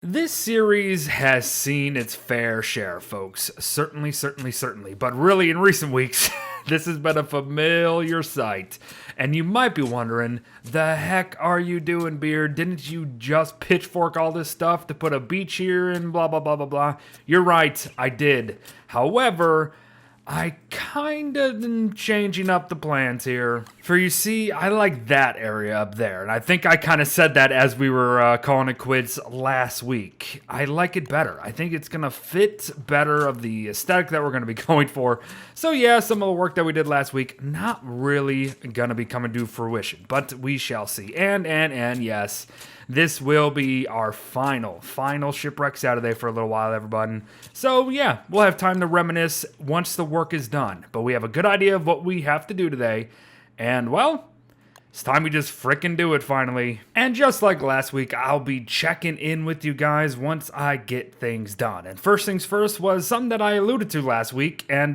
This series has seen its fair share, folks. Certainly. But really, in recent weeks, this has been a familiar sight. And you might be wondering, the heck are you doing, Beard? Didn't you just pitchfork all this stuff to put a beach here and blah, blah, blah, blah, blah? You're right, I did. However, I kinda am changing up the plans here. For you see, I like that area up there, and I think I kind of said that as we were calling it quits last week. I like it better. I think it's gonna fit better of the aesthetic that we're gonna be going for. So yeah, some of the work that we did last week, not really gonna be coming to fruition, but we shall see. And yes, this will be our final Shipwrecked Saturday for a little while, everybody. So yeah, we'll have time to reminisce once the work is done. But we have a good idea of what we have to do today. And well, it's time we just frickin' do it finally. And just like last week, I'll be checking in with you guys once I get things done. And first things first was something that I alluded to last week, and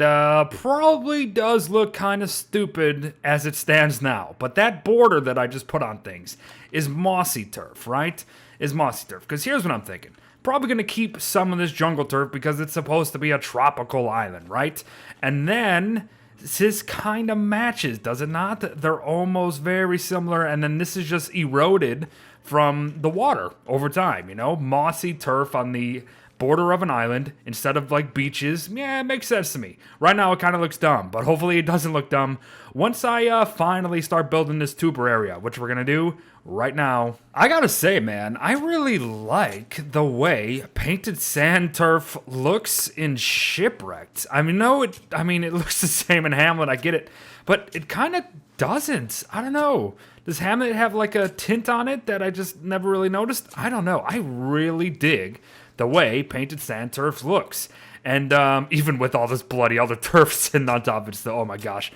probably does look kind of stupid as it stands now. But that border that I just put on things is Mossy Turf, right? Is Mossy Turf. Because here's what I'm thinking. Probably going to keep some of this jungle turf because it's supposed to be a tropical island, right? And then this kind of matches, does it not? They're almost very similar, and then this is just eroded from the water over time, you know? Mossy turf on the border of an island instead of like beaches. Yeah, it makes sense to me. Right now it kind of looks dumb, but hopefully it doesn't look dumb once I finally start building this tuber area, which we're gonna do right now. I gotta say, man, I really like the way painted sand turf looks in Shipwrecked. I mean, it looks the same in Hamlet, I get it, but it kind of doesn't. I don't know. Does Hamlet have like a tint on it that I just never really noticed? I don't know. I really dig the way painted sand turf looks. And even with all this bloody other turf sitting on top of it still, oh my gosh.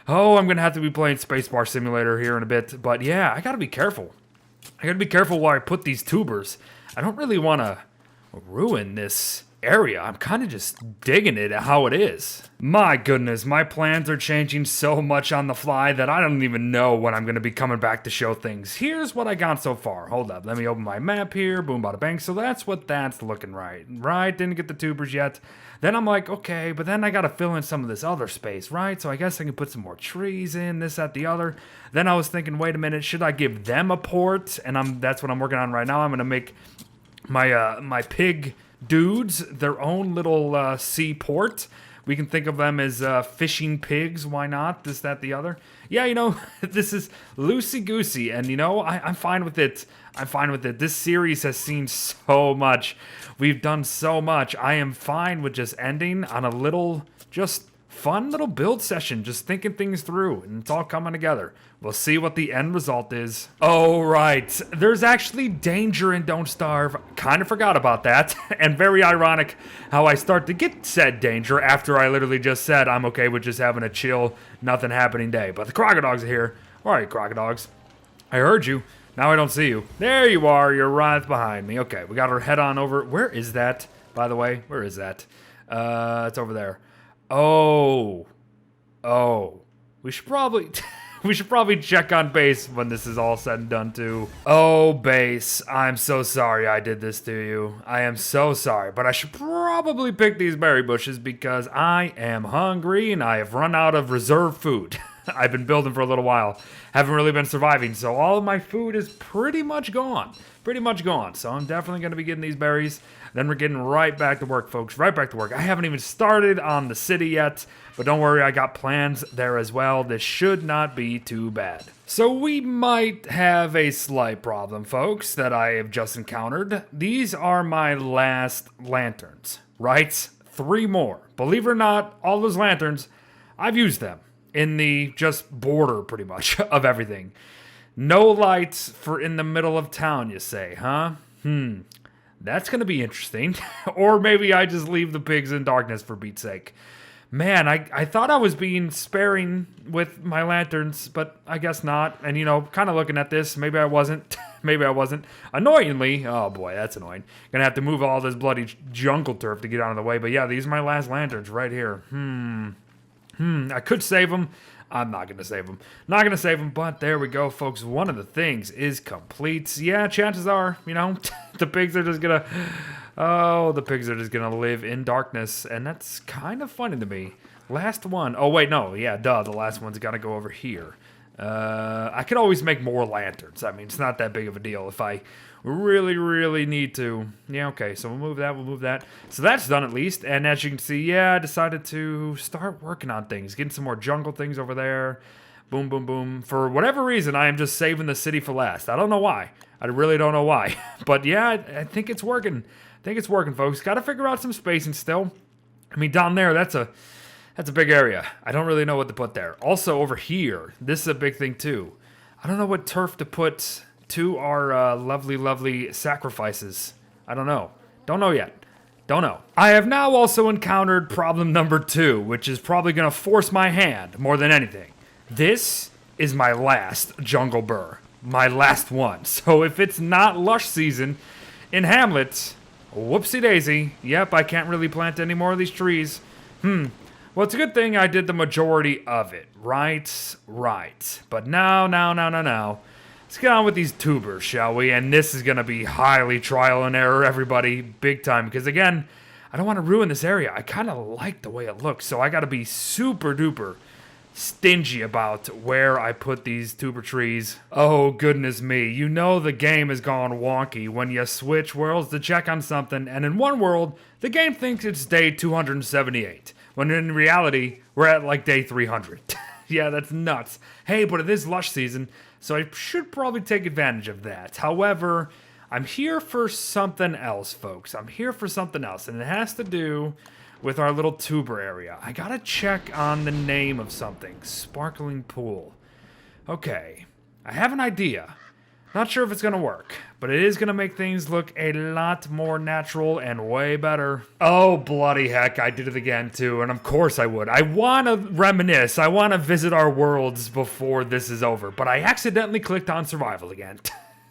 Oh, I'm going to have to be playing Spacebar Simulator here in a bit. But yeah, I got to be careful. I got to be careful while I put these tubers. I don't really want to ruin this area. I'm kind of just digging it how it is. My goodness, my plans are changing so much on the fly that I don't even know when I'm going to be coming back to show things. Here's what I got so far. Hold up, let me open my map here. Boom, bada bang. So that's what that's looking right. Right, didn't get the tubers yet. Then I'm like, okay, but then I got to fill in some of this other space, right? So I guess I can put some more trees in, this, that, the other. Then I was thinking, wait a minute, should I give them a port? And that's what I'm working on right now. I'm going to make my pig dudes their own little sea port. We can think of them as fishing pigs. Why not? This, that, the other. Yeah, you know, this is loosey-goosey, and you know, I'm fine with it. I'm fine with it. This series has seen so much. We've done so much. I am fine with just ending on a little, just fun little build session, just thinking things through, and it's all coming together. We'll see what the end result is. Oh, right. There's actually danger in Don't Starve. Kind of forgot about that. And very ironic how I start to get said danger after I literally just said I'm okay with just having a chill, nothing happening day. But the Crocodiles are here. All right, Crocodiles. I heard you. Now I don't see you. There you are. You're right behind me. Okay, we got our head on over. Where is that, by the way? Where is that? It's over there. Oh. We should probably... We should probably check on base when this is all said and done, too. Oh, base. I'm so sorry I did this to you. I am so sorry. But I should probably pick these berry bushes because I am hungry and I have run out of reserve food. I've been building for a little while. Haven't really been surviving, so all of my food is pretty much gone. So I'm definitely going to be getting these berries. Then we're getting right back to work, folks. Right back to work. I haven't even started on the city yet, but don't worry, I got plans there as well. This should not be too bad. So we might have a slight problem, folks, that I have just encountered. These are my last lanterns, right? 3 more. Believe it or not, all those lanterns, I've used them in the just border, pretty much, of everything. No lights for in the middle of town, you say, huh? That's going to be interesting. Or maybe I just leave the pigs in darkness for Pete's sake. Man, I thought I was being sparing with my lanterns, but I guess not. And, you know, kind of looking at this, maybe I wasn't. Annoyingly, oh boy, that's annoying. Gonna have to move all this bloody jungle turf to get out of the way. But yeah, these are my last lanterns right here. I could save them. I'm not going to save them. Not going to save them, but there we go, folks. One of the things is complete. Yeah, chances are, the pigs are just going to... Oh, the pigs are just going to live in darkness, and that's kind of funny to me. Last one. Oh, wait, no. Yeah, duh. The last one's got to go over here. I could always make more lanterns. I mean, it's not that big of a deal if I really need to. Yeah, okay, so we'll move that. So that's done at least, and as you can see, yeah, I decided to start working on things, getting some more jungle things over there. Boom, boom, boom. For whatever reason, I am just saving the city for last. I don't know why. I really don't know why. But yeah, I think it's working. Folks. Got to figure out some spacing still. I mean, down there, that's a big area. I don't really know what to put there. Also, over here, this is a big thing, too. I don't know what turf to put to our lovely sacrifices. I don't know. Don't know yet. Don't know. I have now also encountered problem number 2, which is probably going to force my hand more than anything. This is my last jungle burr. My last one. So if it's not lush season in Hamlet, whoopsie daisy. Yep, I can't really plant any more of these trees. Well, it's a good thing I did the majority of it. Right. But now. Let's get on with these tubers, shall we? And this is going to be highly trial and error, everybody. Big time. Because, again, I don't want to ruin this area. I kind of like the way it looks. So I got to be super duper stingy about where I put these tuber trees. Oh, goodness me. You know the game has gone wonky when you switch worlds to check on something. And in one world, the game thinks it's day 278. When in reality, we're at like day 300. Yeah, that's nuts. Hey, but it is lush season, so I should probably take advantage of that. However, I'm here for something else, folks. I'm here for something else, and it has to do with our little tuber area. I gotta check on the name of something. Sparkling pool. Okay, I have an idea. Not sure if it's gonna work, but it is gonna make things look a lot more natural and way better. Oh, bloody heck, I did it again too, and of course I would. I wanna reminisce, I wanna visit our worlds before this is over, but I accidentally clicked on survival again.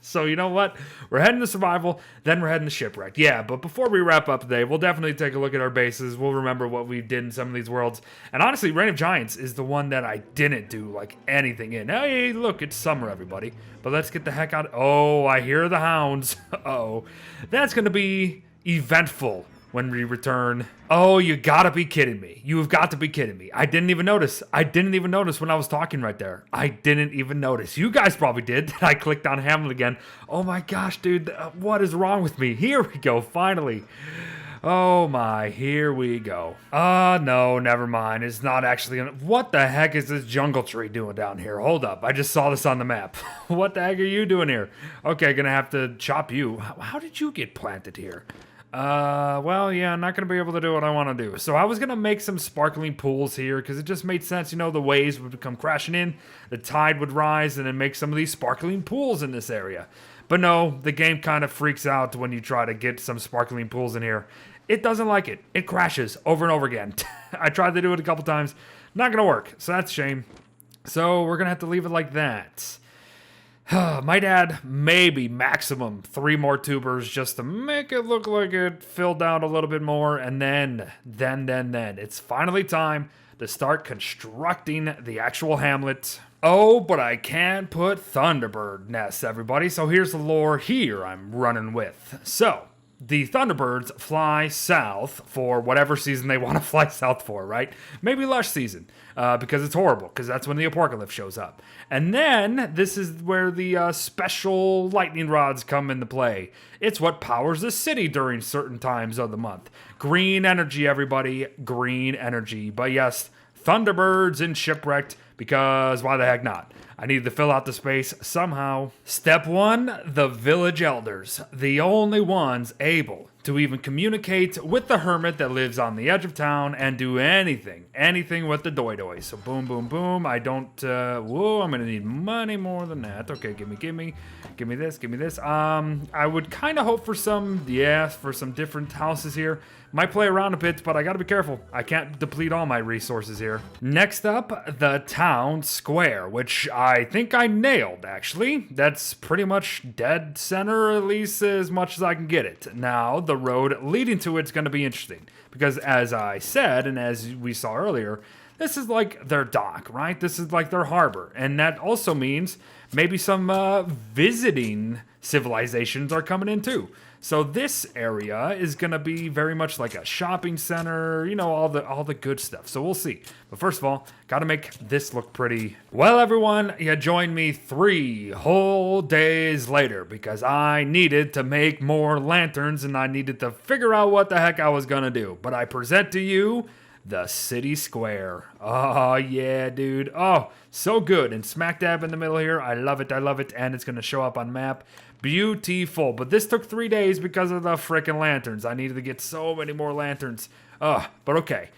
So you know what? We're heading to survival, then we're heading to shipwreck. Yeah, but before we wrap up today, we'll definitely take a look at our bases. We'll remember what we did in some of these worlds. And honestly, Reign of Giants is the one that I didn't do like anything in. Hey, look, it's summer, everybody. But let's get the heck out. Oh, I hear the hounds. Uh-oh. That's going to be eventful when we return. Oh, you gotta be kidding me. You've got to be kidding me. I didn't even notice. When I was talking right there. I didn't even notice. You guys probably did. I clicked on Hamlet again. Oh my gosh, dude. What is wrong with me? Here we go, finally. Oh my, here we go. No, never mind. It's not actually gonna... What the heck is this jungle tree doing down here? Hold up. I just saw this on the map. What the heck are you doing here? Okay, gonna have to chop you. How did you get planted here? Well, yeah, I'm not going to be able to do what I want to do. So I was going to make some sparkling pools here because it just made sense. You know, the waves would come crashing in, the tide would rise, and then make some of these sparkling pools in this area. But no, the game kind of freaks out when you try to get some sparkling pools in here. It doesn't like it. It crashes over and over again. I tried to do it a couple times. Not going to work. So that's a shame. So we're going to have to leave it like that. Might add maybe maximum 3 more tubers just to make it look like it filled out a little bit more. And then it's finally time to start constructing the actual Hamlet. Oh, but I can't put Thunderbird Ness, everybody. So here's the lore here I'm running with. So the Thunderbirds fly south for whatever season they want to fly south for, right? Maybe lush season, because it's horrible, because that's when the apocalypse shows up. And then this is where the special lightning rods come into play. It's what powers the city during certain times of the month. Green energy, everybody. Green energy. But yes, Thunderbirds in Shipwrecked, because why the heck not? I needed to fill out the space somehow. Step 1, the village elders. The only ones able to even communicate with the hermit that lives on the edge of town and do anything with the doi. So boom, boom, boom. I don't, whoa, I'm gonna need money more than that. Okay, give me this. I would kind of hope for some different houses here. Might play around a bit, but I gotta be careful. I can't deplete all my resources here. Next up, the town square, which I think I nailed, actually. That's pretty much dead center, at least as much as I can get it. Now, the road leading to it's gonna be interesting, because as I said, and as we saw earlier, this is like their dock, right? This is like their harbor. And that also means maybe some visiting civilizations are coming in too. So this area is going to be very much like a shopping center, all the good stuff. So we'll see. But first of all, got to make this look pretty. Well, everyone, you joined me 3 whole days later because I needed to make more lanterns and I needed to figure out what the heck I was going to do. But I present to you the city square. Oh, yeah, dude. Oh, so good. And smack dab in the middle here. I love it. And it's going to show up on map. Beautiful. But this took 3 days because of the frickin' lanterns. I needed to get so many more lanterns. But okay.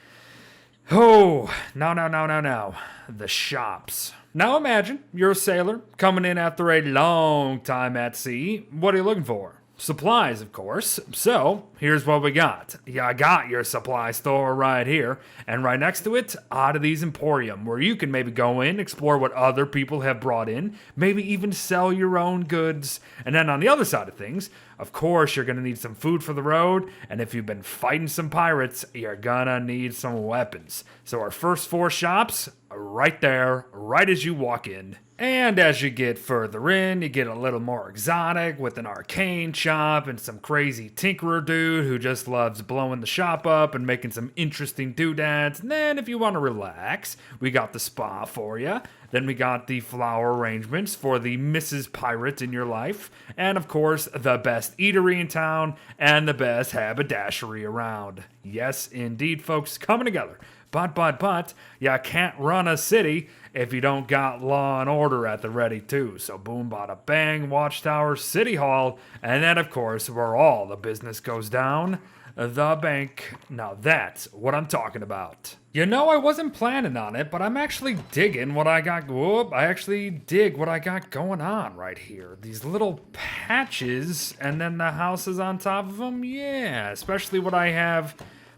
Oh, now. The shops. Now imagine you're a sailor coming in after a long time at sea. What are you looking for? Supplies, of course. So, here's what we got. I got your supply store right here, and right next to it, Oddities Emporium, where you can maybe go in, explore what other people have brought in, maybe even sell your own goods. And then on the other side of things, of course, you're going to need some food for the road, and if you've been fighting some pirates, you're gonna need some weapons. So our first 4 shops are right there, right as you walk in. And as you get further in, you get a little more exotic with an arcane shop and some crazy tinkerer dude who just loves blowing the shop up and making some interesting doodads. And then if you want to relax, we got the spa for you. Then we got the flower arrangements for the Mrs. Pirate in your life. And of course, the best eatery in town and the best haberdashery around. Yes, indeed, folks, coming together. But, you can't run a city if you don't got law and order at the ready too. So boom, bada bang, Watchtower, City Hall, and then of course where all the business goes down, the bank. Now that's what I'm talking about. I wasn't planning on it, but I'm actually digging what I got. I actually dig what I got going on right here. These little patches and then the houses on top of them. Yeah, especially what I have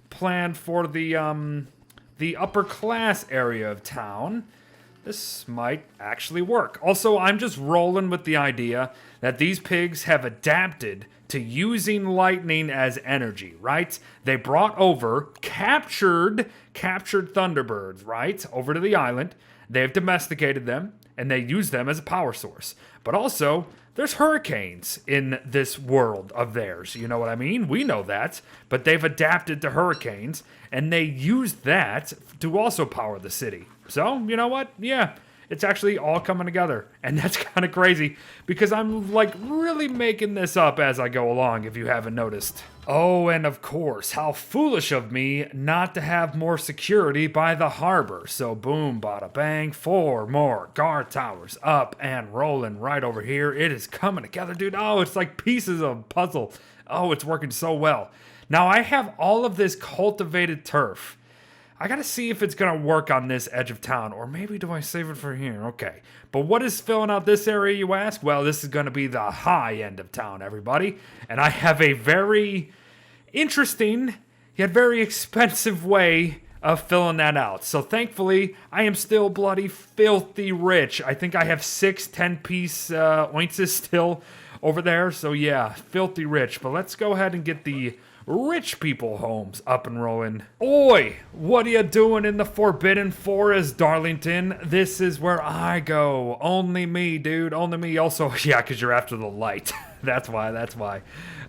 planned for the upper class area of town. This might actually work. Also, I'm just rolling with the idea that these pigs have adapted to using lightning as energy, right? They brought over captured Thunderbirds, right? Over to the island. They've domesticated them, and they use them as a power source. But also, there's hurricanes in this world of theirs. You know what I mean? We know that. But they've adapted to hurricanes, and they use that to also power the city. So, you know what? Yeah, it's actually all coming together. And that's kind of crazy because I'm really making this up as I go along, if you haven't noticed. Oh, and of course, how foolish of me not to have more security by the harbor. So boom, bada bang, 4 more guard towers up and rolling right over here. It is coming together, dude. Oh, it's like pieces of a puzzle. Oh, it's working so well. Now I have all of this cultivated turf. I gotta see if it's gonna work on this edge of town, or maybe do I save it for here? Okay. But what is filling out this area, you ask? Well, this is gonna be the high end of town, everybody. And I have a very interesting, yet very expensive way of filling that out. So thankfully, I am still bloody filthy rich. I think I have 6 10-piece ounces still over there. So yeah, filthy rich. But let's go ahead and get the rich people homes up and rolling. Oi, what are you doing in the Forbidden Forest, Darlington? This is where I go. Only me, dude. Only me. Also, yeah, because you're after the light. That's why.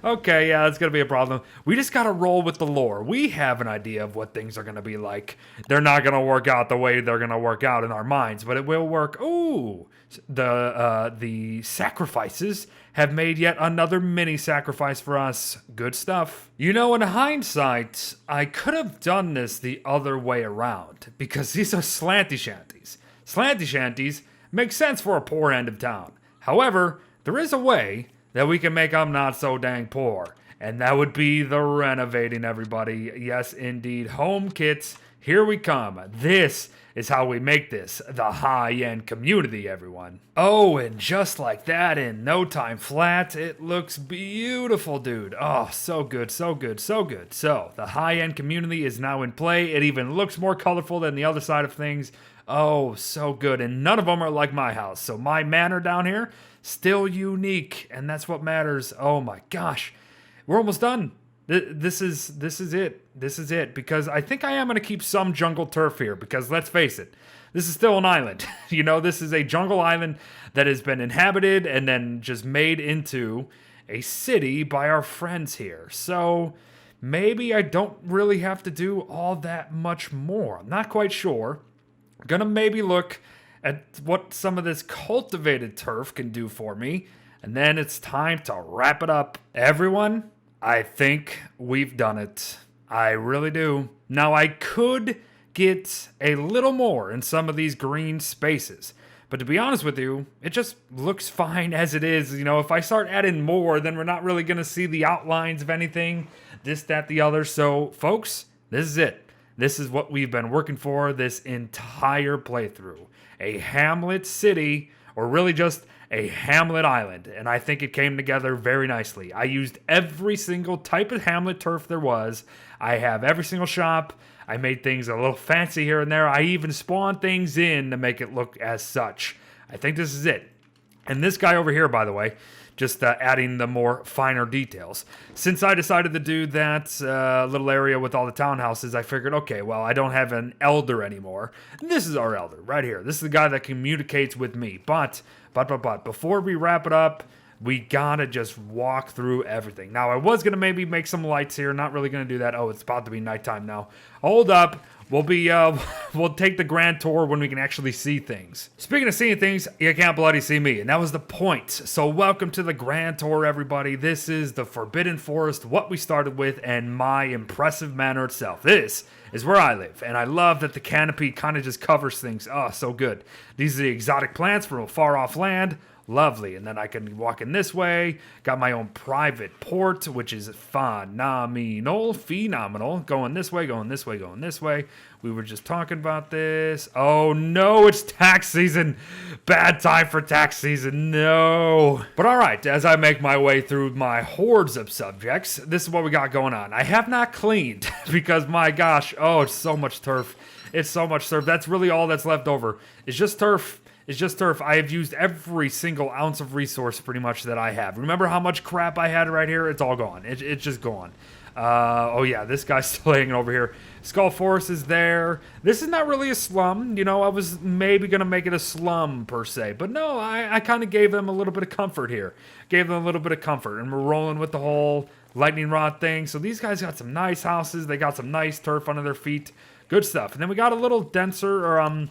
Okay, yeah, that's going to be a problem. We just got to roll with the lore. We have an idea of what things are going to be like. They're not going to work out the way they're going to work out in our minds, but it will work. Ooh, the sacrifices have made yet another mini sacrifice for us. Good stuff. In hindsight, I could have done this the other way around because these are slanty shanties. Slanty shanties make sense for a poor end of town. However, there is a way that we can make them not so dang poor. And that would be the renovating, everybody. Yes, indeed. Home kits, here we come. This is how we make this the high-end community, everyone. Oh, and just like that, in no time flat, it looks beautiful, dude. Oh, so good. So, the high-end community is now in play. It even looks more colorful than the other side of things. Oh, so good. And none of them are like my house. So my manor down here, still unique. And that's what matters. Oh my gosh. We're almost done. This is it. This is it. Because I think I am going to keep some jungle turf here. Because let's face it, this is still an island. This is a jungle island that has been inhabited and then just made into a city by our friends here. So maybe I don't really have to do all that much more. I'm not quite sure. I'm gonna maybe look at what some of this cultivated turf can do for me. And then it's time to wrap it up. Everyone, I think we've done it. I really do. Now, I could get a little more in some of these green spaces. But to be honest with you, it just looks fine as it is. If I start adding more, then we're not really going to see the outlines of anything, this, that, the other. So, folks, this is it. This is what we've been working for this entire playthrough. A Hamlet city, or really just a Hamlet island, and I think it came together very nicely. I used every single type of Hamlet turf there was. I have every single shop. I made things a little fancy here and there. I even spawned things in to make it look as such. I think this is it. And this guy over here, by the way, just adding the more finer details. Since I decided to do that little area with all the townhouses, I figured, okay, well, I don't have an elder anymore. This is our elder right here. This is the guy that communicates with me. But, before we wrap it up, we gotta just walk through everything. Now, I was gonna maybe make some lights here. Not really gonna do that. Oh, it's about to be nighttime now. Hold up. We'll take the grand tour when we can actually see things. Speaking of seeing things, you can't bloody see me, and that was the point. So welcome to the grand tour, everybody. This is the Forbidden Forest, what we started with, and my impressive manor itself. This is where I live, and I love that the canopy kind of just covers things. Oh, so good. These are the exotic plants from a far-off land. Lovely. And then I can walk in this way. Got my own private port, which is phenomenal. Going this way, going this way, going this way. We were just talking about this. Oh no, it's tax season. Bad time for tax season. No. But all right, as I make my way through my hordes of subjects, this is what we got going on. I have not cleaned because my gosh, oh, it's so much turf. It's so much turf. That's really all that's left over. It's just turf. It's just turf. I have used every single ounce of resource pretty much that I have. Remember how much crap I had right here? It's all gone. It's just gone. Oh yeah, this guy's still hanging over here. Skull Forest is there. This is not really a slum. I was maybe going to make it a slum per se. But no, I kind of gave them a little bit of comfort here. Gave them a little bit of comfort. And we're rolling with the whole lightning rod thing. So these guys got some nice houses. They got some nice turf under their feet. Good stuff. And then we got a little denser, or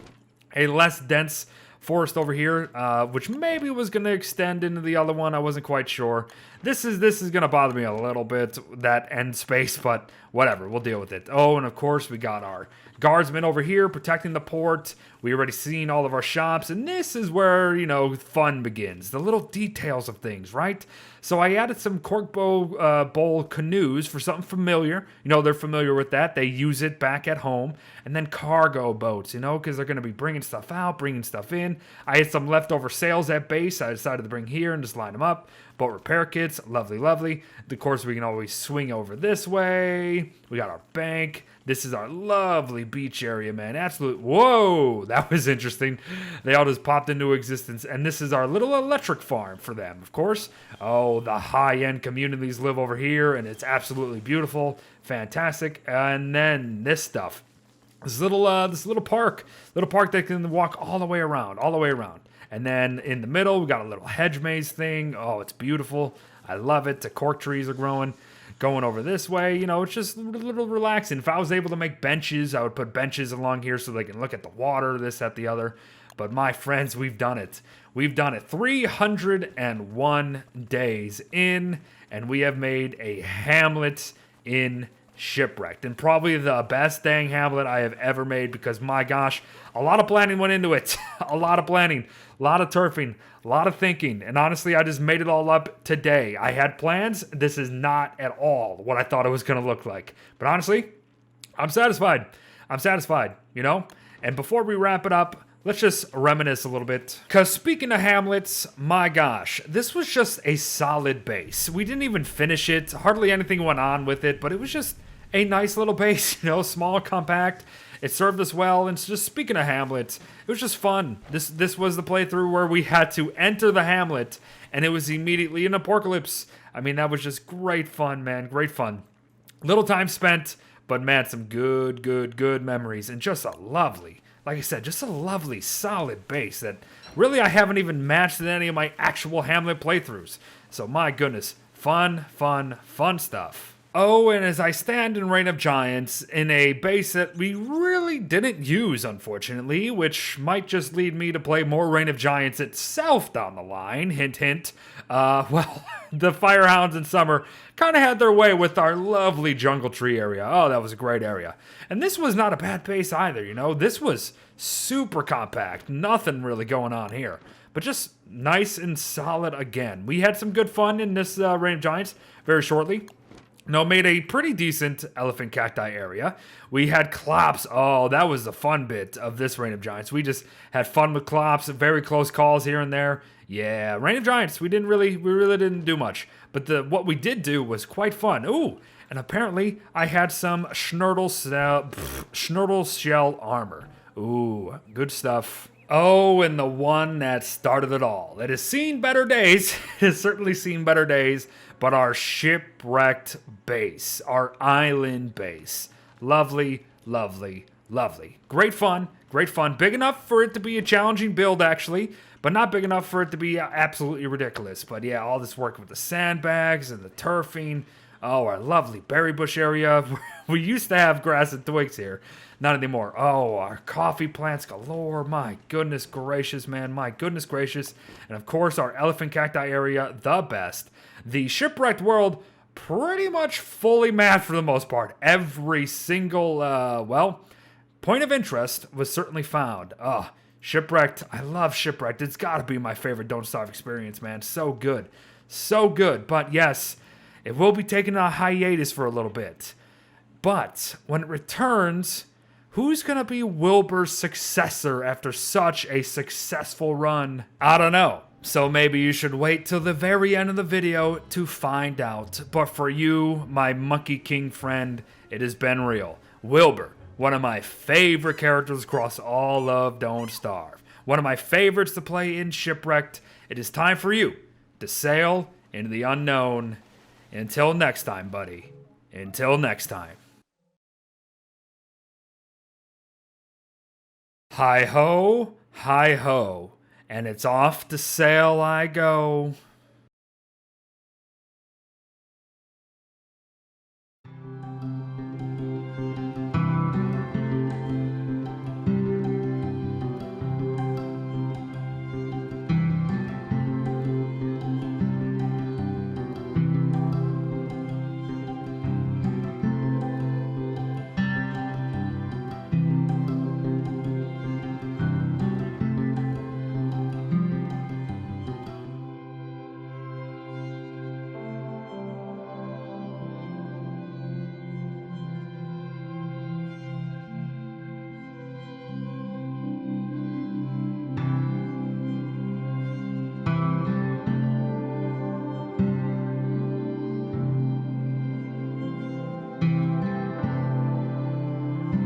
a less dense forest over here, which maybe was going to extend into the other one. I wasn't quite sure. This is going to bother me a little bit, that end space, but whatever. We'll deal with it. Oh, and of course, we got our guardsmen over here protecting the port. We already seen all of our shops, and this is where, fun begins. The little details of things, right? So I added some cork bowl canoes for something familiar. They're familiar with that. They use it back at home. And then cargo boats, because they're going to be bringing stuff out, bringing stuff in. I had some leftover sails at base. I decided to bring here and just line them up. Boat repair kits, lovely, lovely. Of course, we can always swing over this way. We got our bank. This is our lovely beach area, man. Absolute. Whoa, that was interesting. They all just popped into existence. And this is our little electric farm for them, of course. Oh, the high-end communities live over here, and it's absolutely beautiful. Fantastic. And then this stuff. This little park that can walk all the way around. And then in the middle, we got a little hedge maze thing. Oh, it's beautiful. I love it. The cork trees are growing. Going over this way, it's just a little relaxing. If I was able to make benches, I would put benches along here so they can look at the water, this, that, the other. But my friends, we've done it. We've done it. 301 days in, and we have made a Hamlet in Shipwrecked. And probably the best dang Hamlet I have ever made, because my gosh, a lot of planning went into it. A lot of planning, a lot of turfing, a lot of thinking. And honestly, I just made it all up today. I had plans. This is not at all what I thought it was going to look like. But honestly, I'm satisfied. And before we wrap it up, let's just reminisce a little bit. Because speaking of Hamlets, my gosh, this was just a solid base. We didn't even finish it. Hardly anything went on with it, but it was just a nice little base, small, compact. It served us well. And just speaking of Hamlet, it was just fun. This was the playthrough where we had to enter the Hamlet, and it was immediately an apocalypse. I mean, that was just great fun, man. Great fun. Little time spent, but man, some good memories. And just a lovely, like I said, just a lovely, solid base that really I haven't even matched in any of my actual Hamlet playthroughs. So my goodness, fun stuff. Oh, and as I stand in Reign of Giants in a base that we really didn't use, unfortunately, which might just lead me to play more Reign of Giants itself down the line, hint hint, well, the Firehounds in summer kind of had their way with our lovely Jungle Tree area. Oh, that was a great area. And this was not a bad base either, you know? This was super compact, nothing really going on here. But just nice and solid again. We had some good fun in this Reign of Giants very shortly. No, made a pretty decent elephant cacti area. We had clops. Oh, that was the fun bit of this Reign of Giants. We just had fun with clops, very close calls here and there. Yeah, Reign of Giants. We really didn't do much, but what we did do was quite fun. Ooh, and apparently I had some Schnurtle shell armor. Ooh, good stuff. Oh, and the one that started it all. It has seen better days. It has certainly seen better days. But our Shipwrecked base, our island base. Lovely. Great fun. Big enough for it to be a challenging build, actually, but not big enough for it to be absolutely ridiculous. But yeah, all this work with the sandbags and the turfing. Oh, our lovely berry bush area. We used to have grass and twigs here. Not anymore. Oh, our coffee plants galore. My goodness gracious, man. My goodness gracious. And of course, our elephant cacti area, the best. The Shipwrecked world, pretty much fully mapped for the most part. Every single, point of interest was certainly found. Shipwrecked. I love Shipwrecked. It's got to be my favorite Don't Starve experience, man. So good. But yes, it will be taking a hiatus for a little bit. But when it returns, who's going to be Wilbur's successor after such a successful run? I don't know. So maybe you should wait till the very end of the video to find out. But for you, my Monkey King friend, it has been real. Wilbur, one of my favorite characters across all of Don't Starve. One of my favorites to play in Shipwrecked. It is time for you to sail into the unknown. Until next time, buddy. Until next time. Hi ho, and it's off to sail I go.